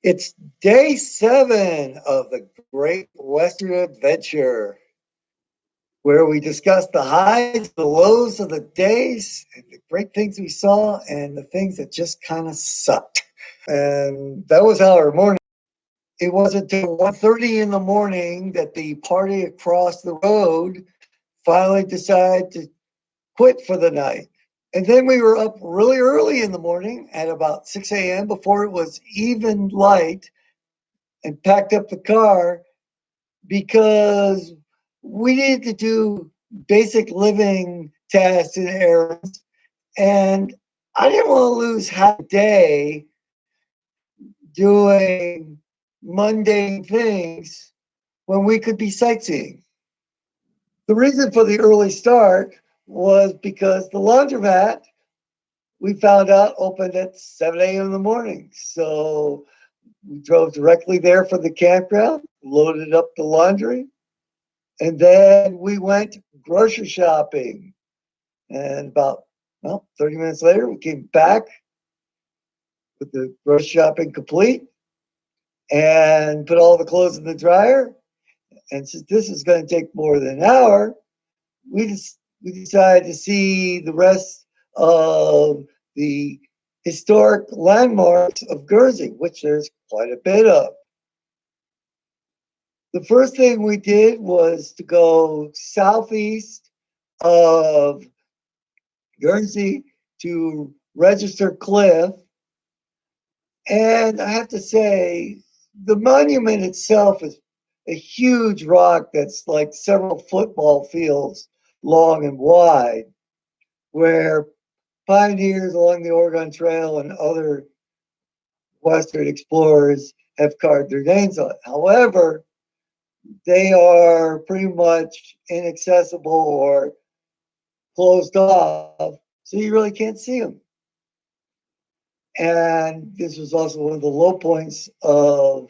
It's day 7 of the Great Western Adventure, where we discuss the highs, the lows of the days, and the great things we saw, and the things that just kind of sucked. And that was our morning. It wasn't until 1:30 in the morning that the party across the road finally decided to quit for the night. And then we were up really early in the morning at about 6 a.m. before it was even light and packed up the car because we needed to do basic living tasks and errands. And I didn't want to lose half a day doing mundane things when we could be sightseeing. The reason for the early start was because the laundromat, we found out, opened at 7 a.m. in the morning. So we drove directly there from the campground, loaded up the laundry, and then we went grocery shopping. And about 30 minutes later, we came back with the grocery shopping complete and put all the clothes in the dryer. And since this is going to take more than an hour, we decided to see the rest of the historic landmarks of Guernsey, which there's quite a bit of. The first thing we did was to go southeast of Guernsey to Register Cliff. And I have to say, the monument itself is a huge rock that's like several football fields long and wide, where pioneers along the Oregon Trail and other Western explorers have carved their names on it. However, they are pretty much inaccessible or closed off, so you really can't see them. And this was also one of the low points of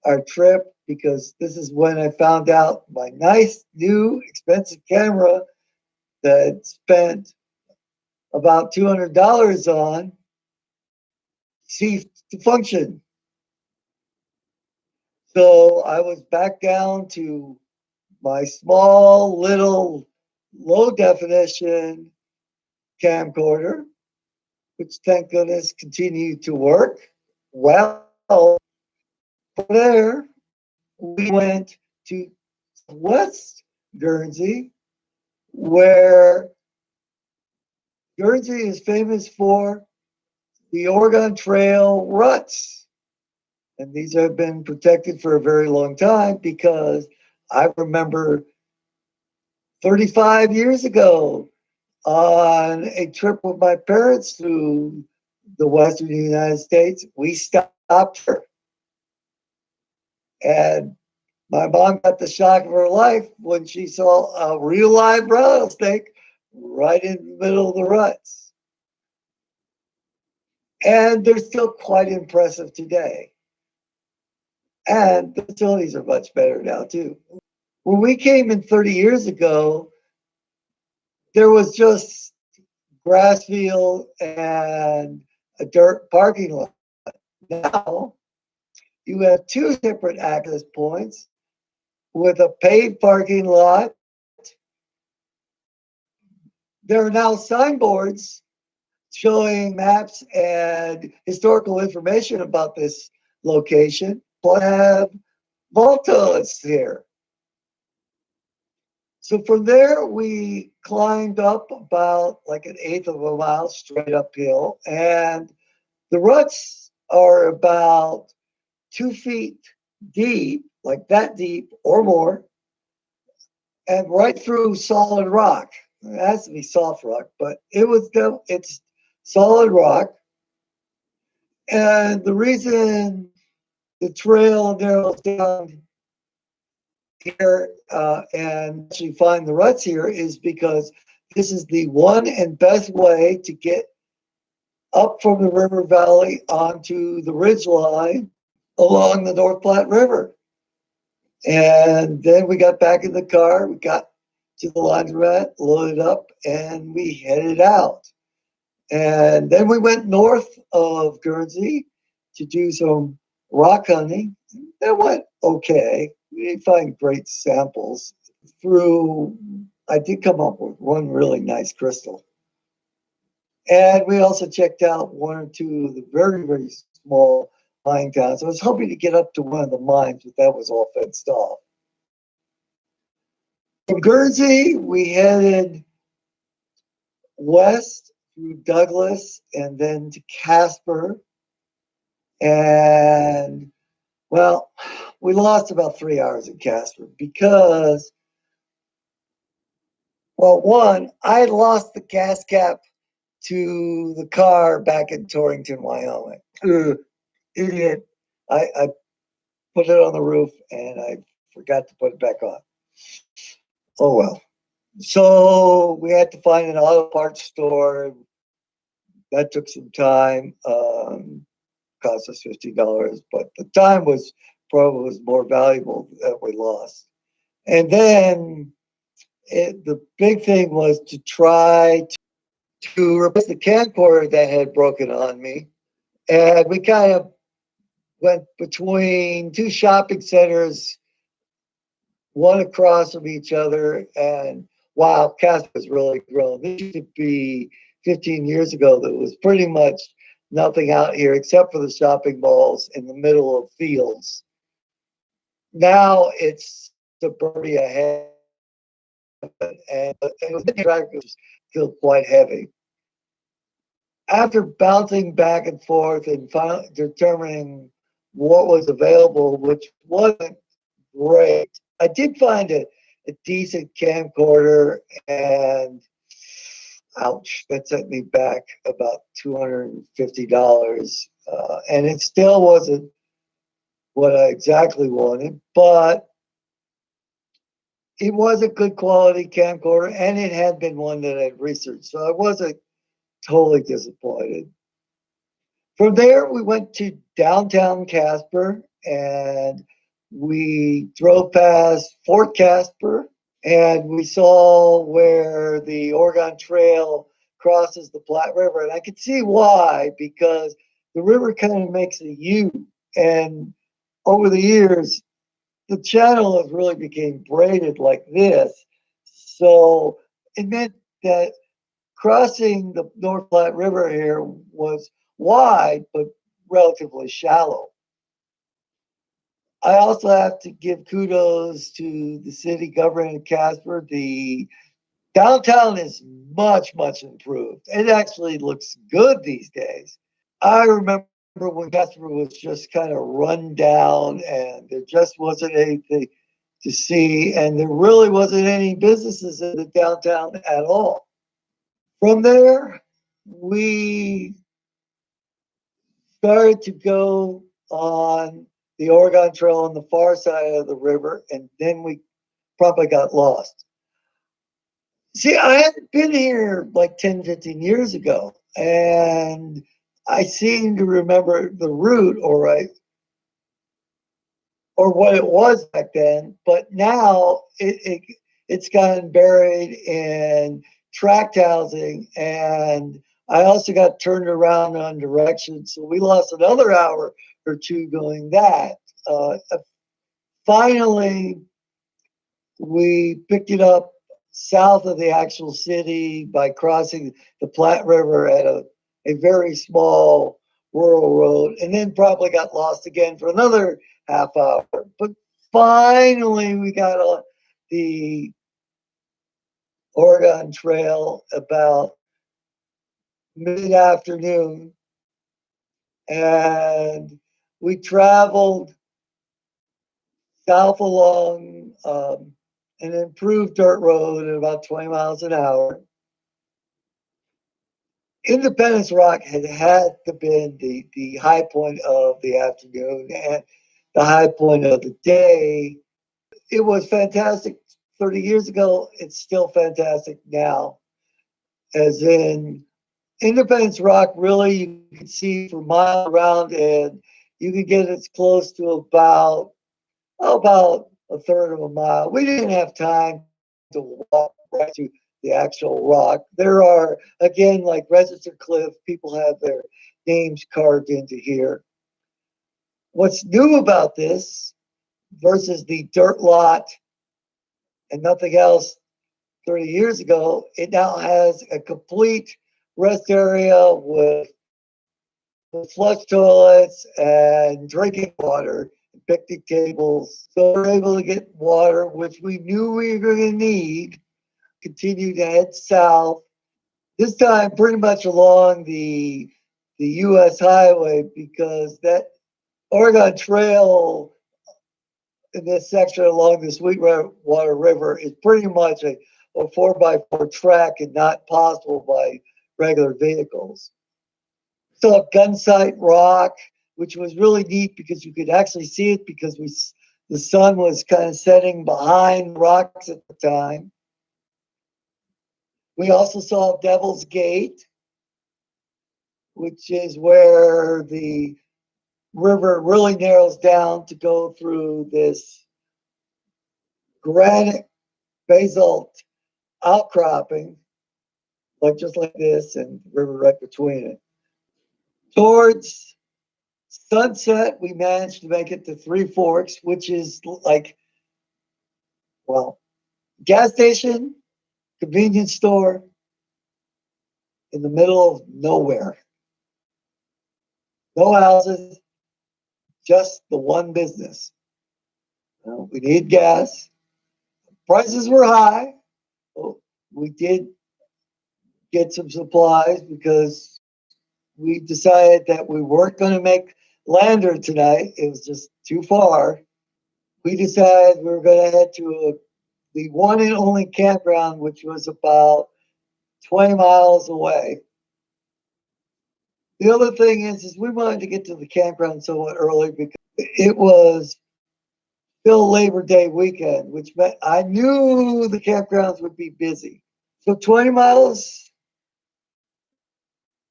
our trip, because this is when I found out my nice new expensive camera that I'd spent about $200 on ceased to function. So I was back down to my small little low definition camcorder, which thank goodness continued to work well. From there, we went to West Guernsey, where Guernsey is famous for the Oregon Trail ruts. And these have been protected for a very long time, because I remember 35 years ago on a trip with my parents through the Western United States, we stopped here. And my mom got the shock of her life when she saw a real live rattlesnake right in the middle of the ruts. And they're still quite impressive today. And the facilities are much better now, too. When we came in 30 years ago, there was just grass field and a dirt parking lot. Now, you have 2 separate access points with a paved parking lot. There are now signboards showing maps and historical information about this location. Plus, have voltas here. So from there, we climbed up about like an eighth of a mile straight uphill, and the ruts are about 2 feet deep, like that deep or more, and right through solid rock. It has to be soft rock, but it's solid rock. And the reason the trail narrows down here and actually find the ruts here is because this is the one and best way to get up from the river valley onto the ridge line along the North Platte River. And then we got back in the car, we got to the laundromat, loaded up, and we headed out. And then we went north of Guernsey to do some rock hunting. That went okay. We didn't find great samples. I did come up with one really nice crystal. And we also checked out one or two of the very, very small mine towns. I was hoping to get up to one of the mines, but that was all fenced off. From Guernsey, we headed west through Douglas and then to Casper. And well, we lost about 3 hours in Casper because, well, one, I had lost the gas cap to the car back in Torrington, Wyoming. Idiot. I put it on the roof and I forgot to put it back on. Oh well. So we had to find an auto parts store. That took some time. Cost us $50, but the time was more valuable that we lost. And then the big thing was to try to replace the camcorder that had broken on me. And we kind of went between two shopping centers, one across from each other. And wow, Casper has really grown. This used to be 15 years ago, there was pretty much nothing out here except for the shopping malls in the middle of fields. Now it's suburbia ahead, and the tractors feel quite heavy. After bouncing back and forth and determining what was available, which wasn't great, I did find a decent camcorder, and ouch, that sent me back about $250. And it still wasn't what I exactly wanted, but it was a good quality camcorder, and it had been one that I'd researched, so I wasn't totally disappointed. From there, we went to downtown Casper, and we drove past Fort Casper, and we saw where the Oregon Trail crosses the Platte River, and I could see why, because the river kind of makes a U, and over the years, the channel has really became braided like this. So it meant that crossing the North Platte River here was wide, but relatively shallow. I also have to give kudos to the city government of Casper. The downtown is much, much improved. It actually looks good these days. I remember when Casper was just kind of run down and there just wasn't anything to see, and there really wasn't any businesses in the downtown at all. From there, we started to go on the Oregon Trail on the far side of the river, and then we probably got lost. See, I hadn't been here like 10, 15 years ago, and I seem to remember the route, or what it was back then, but now it's gotten buried in tract housing, and I also got turned around on directions, so we lost another hour or two doing that. Finally, we picked it up south of the actual city by crossing the Platte River at a very small rural road, and then probably got lost again for another half hour. But finally, we got on the Oregon Trail about mid-afternoon, and we traveled south along an improved dirt road at about 20 miles an hour. Independence Rock had to been the high point of the afternoon and the high point of the day. It was fantastic 30 years ago. It's still fantastic now. As in, Independence Rock, really, you can see for miles around, and you can get as close to about a third of a mile. We didn't have time to walk right to the actual rock. There are, again, like Register Cliff, people have their names carved into here. What's new about this versus the dirt lot and nothing else 30 years ago, it now has a complete rest area with flush toilets and drinking water, picnic tables. So we're able to get water, which we knew we were going to need, continue to head south. This time pretty much along the US highway, because that Oregon Trail in this section along the Sweetwater River is pretty much a 4x4 track and not possible by regular vehicles. Saw Gunsight Rock, which was really neat because you could actually see it because the sun was kind of setting behind rocks at the time. We also saw Devil's Gate, which is where the river really narrows down to go through this granite basalt outcropping, like just like this, and the river right between it. Towards sunset, we managed to make it to Three Forks, which is like, well, gas station, convenience store in the middle of nowhere. No houses, just the one business. Well, we need gas. Prices were high. We did get some supplies because we decided that we weren't going to make Lander tonight. It was just too far. We decided we were going to head to the one and only campground, which was about 20 miles away. The other thing is we wanted to get to the campground somewhat early because it was still Labor Day weekend, which meant I knew the campgrounds would be busy. So 20 miles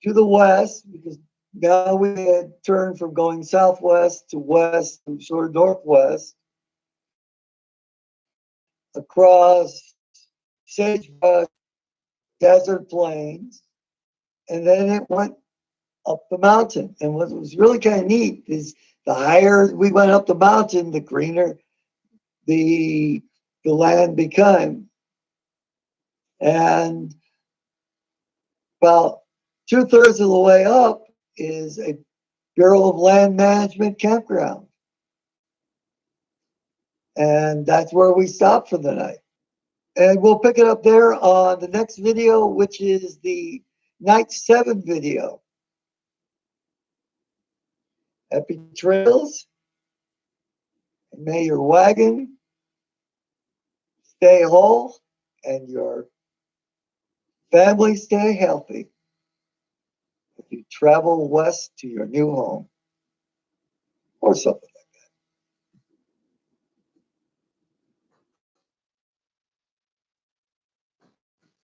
to the west, because now we had turned from going southwest to west to sort of northwest, across sagebrush, desert plains, and then it went up the mountain. And what was really kind of neat is the higher we went up the mountain, the greener the land became. And about 2/3 of the way up is a Bureau of Land Management campground. And that's where we stopped for the night. And we'll pick it up there on the next video, which is the night 7 video. Happy trails, and may your wagon stay whole and your family stay healthy as you travel west to your new home or something.